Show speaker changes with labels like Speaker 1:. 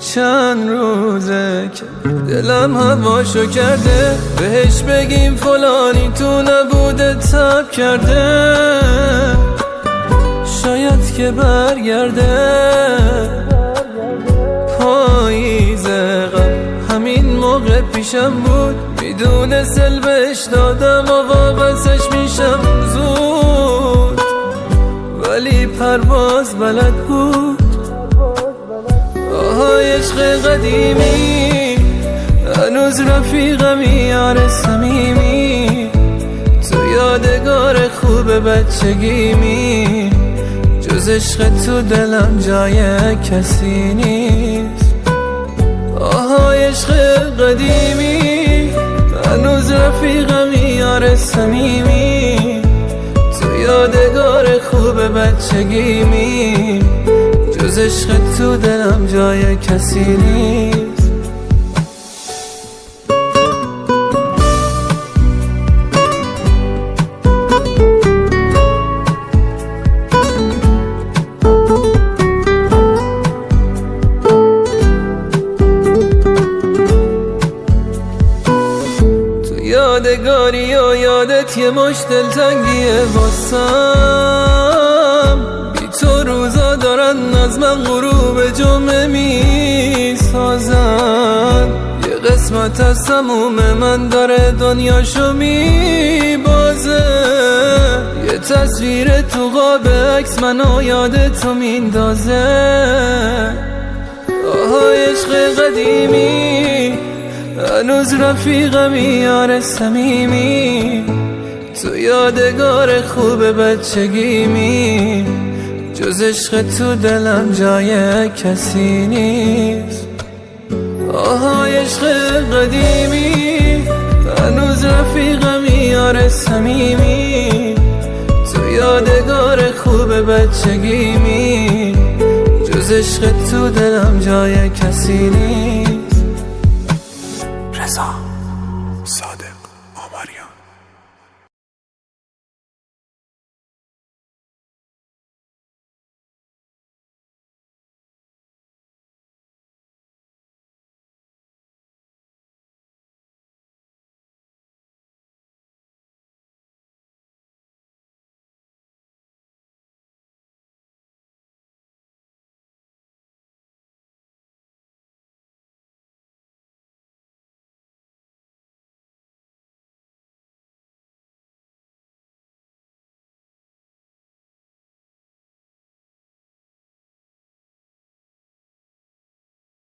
Speaker 1: چند روزه که دلم هواشو کرده، بهش بگیم فلانی تو نبوده تب کرده، شاید که برگرده. پاییزه غم همین موقع پیشم بود، میدونه سل بهش دادم و واپسش میشم زود، ولی پرواز بلد بود. آهای عشق قدیمی، هنوز رفیقمی یار صمیمی، تو یادگار خوب بچگیمی، جز عشق تو دلم جای کسی نیست. آهای عشق قدیمی، هنوز رفیقمی یار صمیمی، تو یادگار خوب بچگیمی، جز عشق تو دلم جای کسی نیست. تو یادگاری و یادت یه مش دلتنگیه واسم، بی تو روزا دارن از من غروب جمعه می سازن، یه قسمت از تموم من داره دنیاشو می بازه، یه تصویر تو قاب عکس منو یاد تو میندازه. آهای عشق قدیمی، هنوز رفیقمی یار صمیمی، تو یادگار خوب بچگیمی، جز عشق تو دلم جای کسی نیست. آهای عشق قدیمی، هنوز رفیقمی یار صمیمی، تو یادگار خوب بچگیمی، جز عشق تو دلم جای کسی نیست. رضا